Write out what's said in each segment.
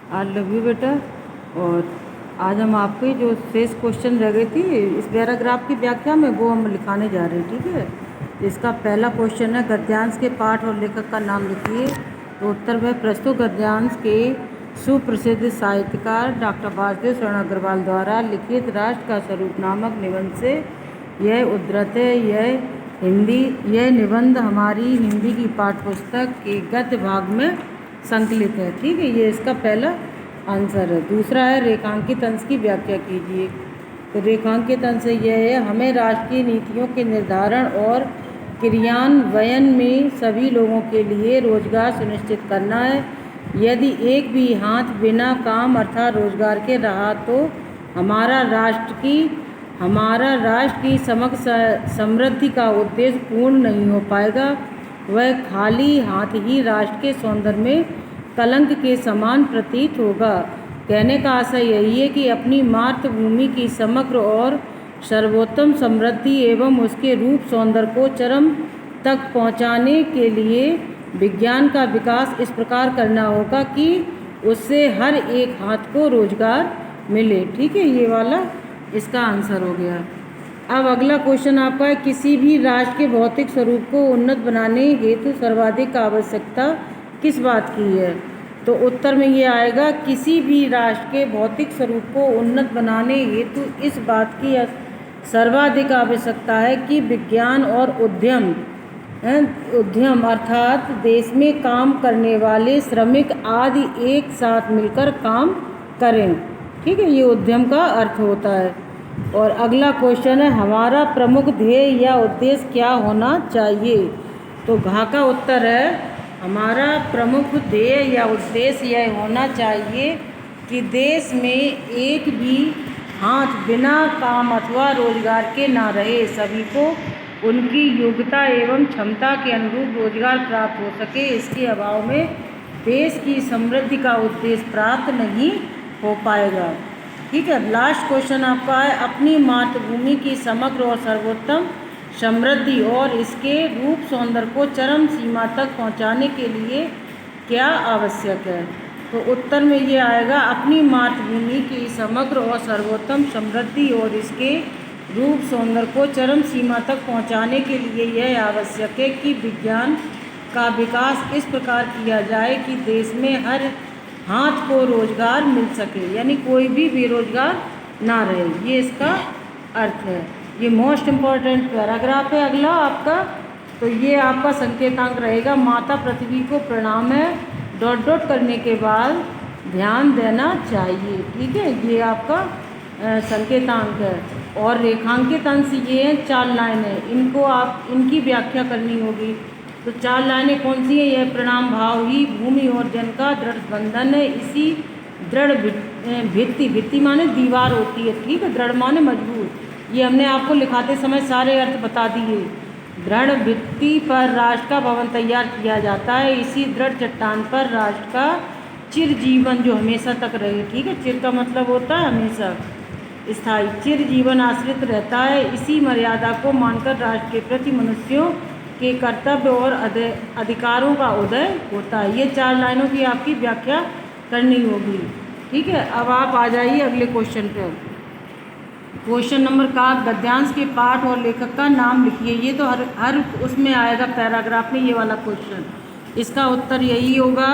I love you बेटा। और आज हम आपके जो शेष क्वेश्चन रह गई थी इस पैराग्राफ की व्याख्या में, वो हम लिखाने जा रहे हैं। ठीक है, इसका पहला क्वेश्चन है, गद्यांश के पाठ और लेखक का नाम लिखिए। तो उत्तर है, प्रस्तुत गद्यांश के सुप्रसिद्ध साहित्यकार डॉक्टर वासुदेव शरण अग्रवाल द्वारा लिखित राष्ट्र का स्वरूप नामक निबंध से यह उद्धृत है। यह निबंध हमारी हिंदी की पाठ्यपुस्तक के गद्य भाग में संकलित है। ठीक है, ये इसका पहला आंसर है। दूसरा है, रेखांकित अंश की व्याख्या कीजिए। तो रेखांकित अंश यह है, हमें राष्ट्रीय नीतियों के निर्धारण और क्रियान्वयन में सभी लोगों के लिए रोजगार सुनिश्चित करना है। यदि एक भी हाथ बिना काम अर्थात रोजगार के रहा तो हमारा राष्ट्र की समग्र समृद्धि का उद्देश्य पूर्ण नहीं हो पाएगा। वह खाली हाथ ही राष्ट्र के सौंदर्य में कलंक के समान प्रतीत होगा। कहने का आशय यही है कि अपनी मातृभूमि की समग्र और सर्वोत्तम समृद्धि एवं उसके रूप सौंदर्य को चरम तक पहुंचाने के लिए विज्ञान का विकास इस प्रकार करना होगा कि उससे हर एक हाथ को रोजगार मिले। ठीक है, ये वाला इसका आंसर हो गया। अब अगला क्वेश्चन आपका है, किसी भी राष्ट्र के भौतिक स्वरूप को उन्नत बनाने हेतु सर्वाधिक आवश्यकता किस बात की है? तो उत्तर में ये आएगा, किसी भी राष्ट्र के भौतिक स्वरूप को उन्नत बनाने हेतु इस बात की सर्वाधिक आवश्यकता है कि विज्ञान और उद्यम अर्थात देश में काम करने वाले श्रमिक आदि एक साथ मिलकर काम करें। ठीक है, ये उद्यम का अर्थ होता है। और अगला क्वेश्चन है, हमारा प्रमुख ध्येय या उद्देश्य क्या होना चाहिए? तो घ का उत्तर है, हमारा प्रमुख ध्येय या उद्देश्य यह होना चाहिए कि देश में एक भी हाथ बिना काम अथवा रोजगार के ना रहे, सभी को उनकी योग्यता एवं क्षमता के अनुरूप रोजगार प्राप्त हो सके। इसके अभाव में देश की समृद्धि का उद्देश्य प्राप्त नहीं हो पाएगा। ठीक है, लास्ट क्वेश्चन आपका है, अपनी मातृभूमि की समग्र और सर्वोत्तम समृद्धि और इसके रूप सौंदर्य को चरम सीमा तक पहुंचाने के लिए क्या आवश्यक है? तो उत्तर में ये आएगा, अपनी मातृभूमि की समग्र और सर्वोत्तम समृद्धि और इसके रूप सौंदर्य को चरम सीमा तक पहुंचाने के लिए यह आवश्यक है कि विज्ञान का विकास इस प्रकार किया जाए कि देश में हर हाथ को रोजगार मिल सके, यानी कोई भी बेरोजगार ना रहे। ये इसका अर्थ है। ये मोस्ट इम्पॉर्टेंट पैराग्राफ है अगला आपका। तो ये आपका संकेतांक रहेगा, माता पृथ्वी को प्रणाम है, डॉट डॉट करने के बाद ध्यान देना चाहिए। ठीक है, ये आपका संकेतांक है। और रेखांकित अंश ये हैं, 4 लाइनें, इनको आप इनकी व्याख्या करनी होगी। तो 4 लाइनें कौन सी है? यह प्रणाम भाव ही भूमि और जन का दृढ़ बंधन है। इसी दृढ़ भित्ति माने दीवार होती है। ठीक है, दृढ़ माने मजबूत। ये हमने आपको लिखाते समय सारे अर्थ बता दिए। दृढ़ भित्ति पर राष्ट्र का भवन तैयार किया जाता है। इसी दृढ़ चट्टान पर राष्ट्र का चिर जीवन जो हमेशा तक रहे। ठीक है, चिर का मतलब होता है हमेशा, स्थायी, चिर जीवन आश्रित रहता है। इसी मर्यादा को मानकर राष्ट्र के प्रति मनुष्यों के कर्तव्य और अधिकारों का उदय होता है। ये 4 लाइनों की आपकी व्याख्या करनी होगी। ठीक है, अब आप आ जाइए अगले क्वेश्चन पर। क्वेश्चन नंबर का, गद्यांश के पाठ और लेखक का नाम लिखिए। ये तो हर उसमें आएगा पैराग्राफ में ये वाला क्वेश्चन। इसका उत्तर यही होगा,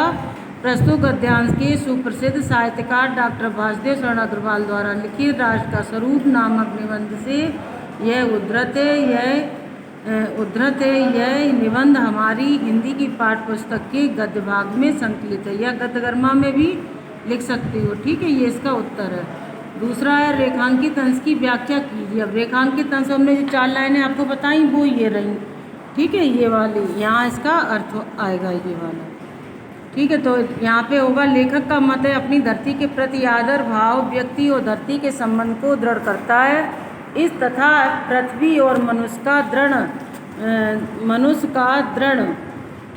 प्रस्तुत गद्यांश के सुप्रसिद्ध साहित्यकार डॉक्टर वासुदेव शरण अग्रवाल द्वारा लिखित राष्ट्र का स्वरूप नामक निबंध से यह उद्धृत है। यह निबंध हमारी हिंदी की पाठ्यपुस्तक के गद्य भाग में संकलित है, या गद्यगर्मा में भी लिख सकते हो। ठीक है, ये इसका उत्तर है। दूसरा है, रेखांकित अंश की व्याख्या कीजिए। अब रेखांकित अंश हमने जो 4 लाइनें आपको बताई वो ये रही। ठीक है, ये वाली यहाँ इसका अर्थ आएगा ये वाला। ठीक है, तो यहाँ पे होगा, लेखक का मत है अपनी धरती के प्रति आदर भाव व्यक्ति और धरती के संबंध को दृढ़ करता है। इस तथा पृथ्वी और मनुष्य का दृढ़,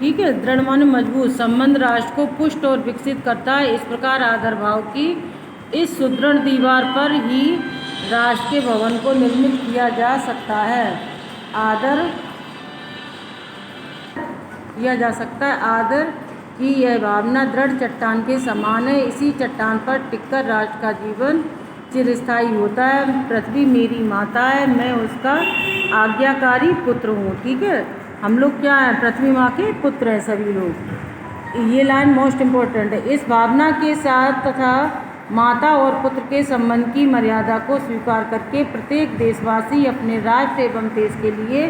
ठीक है, दृढ़ माने मजबूत संबंध राष्ट्र को पुष्ट और विकसित करता है। इस प्रकार आदर भाव की इस सुदृढ़ दीवार पर ही राष्ट्र के भवन को निर्मित किया जा सकता है। आदर कि यह भावना दृढ़ चट्टान के समान है। इसी चट्टान पर टिककर राष्ट्र का जीवन चिरस्थायी होता है। पृथ्वी मेरी माता है, मैं उसका आज्ञाकारी पुत्र हूँ। ठीक है, हम लोग क्या हैं? पृथ्वी माँ के पुत्र हैं सभी लोग। ये लाइन मोस्ट इम्पोर्टेंट है। इस भावना के साथ तथा माता और पुत्र के संबंध की मर्यादा को स्वीकार करके प्रत्येक देशवासी अपने राष्ट्र एवं देश के लिए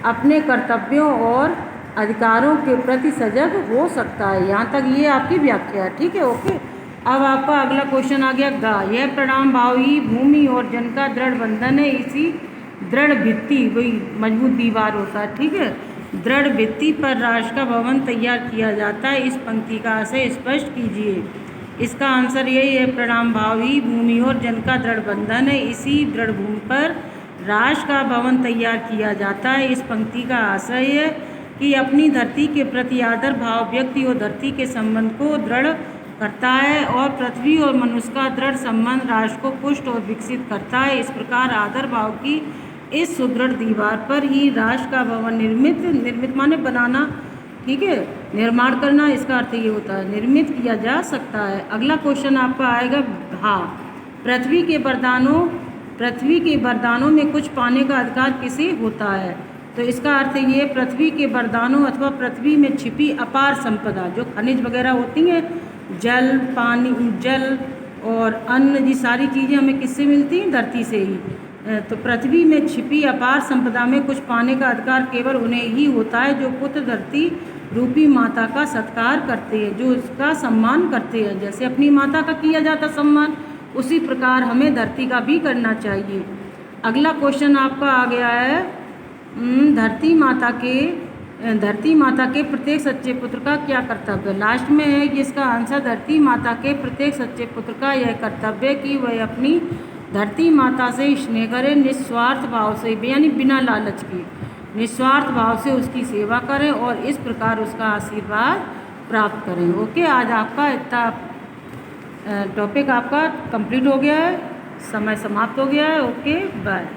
अपने कर्तव्यों और अधिकारों के प्रति सजग हो सकता है। यहाँ तक ये आपकी व्याख्या है। ठीक है, ओके। अब आपका अगला क्वेश्चन आ गया गा। यह प्रणाम भाव ही भूमि और जन का दृढ़ बंधन है। इसी दृढ़ भित्ति, वही मजबूत दीवार होता है। ठीक है, दृढ़ भित्ति पर राष्ट्र का भवन तैयार किया जाता है। इस पंक्ति का आशय स्पष्ट कीजिए। इसका आंसर यही है, प्रणाम भाव ही भूमि और जन का दृढ़ बंधन है। इसी दृढ़ भूमि पर राष्ट्र का भवन तैयार किया जाता है। इस पंक्ति का आशय है कि अपनी धरती के प्रति आदर भाव व्यक्ति और धरती के संबंध को दृढ़ करता है और पृथ्वी और मनुष्य का दृढ़ संबंध राष्ट्र को पुष्ट और विकसित करता है। इस प्रकार आदर भाव की इस सुदृढ़ दीवार पर ही राष्ट्र का भवन निर्मित माने बनाना, ठीक है, निर्माण करना, इसका अर्थ ये होता है निर्मित किया जा सकता है। अगला क्वेश्चन आपका आएगा हाँ, पृथ्वी के वरदानों में कुछ पाने का अधिकार किसे होता है? तो इसका अर्थ ये, पृथ्वी के वरदानों अथवा पृथ्वी में छिपी अपार संपदा जो खनिज वगैरह होती हैं, जल, पानी, जल और अन्न, ये सारी चीज़ें हमें किससे मिलती हैं? धरती से ही। तो पृथ्वी में छिपी अपार संपदा में कुछ पाने का अधिकार केवल उन्हें ही होता है जो पुत्र धरती रूपी माता का सत्कार करते हैं, जो उसका सम्मान करते हैं। जैसे अपनी माता का किया जाता सम्मान, उसी प्रकार हमें धरती का भी करना चाहिए। अगला क्वेश्चन आपका आ गया है, धरती माता के प्रत्येक सच्चे पुत्र का क्या कर्तव्य? लास्ट में है कि इसका आंसर धरती माता के प्रत्येक सच्चे पुत्र का यह कर्तव्य कि वह अपनी धरती माता से स्नेह करें, निस्वार्थ भाव से, यानी बिना लालच के निस्वार्थ भाव से उसकी सेवा करें और इस प्रकार उसका आशीर्वाद प्राप्त करें। ओके, आज आपका इतना टॉपिक आपका कंप्लीट हो गया है, समय समाप्त हो गया है। Okay, bye.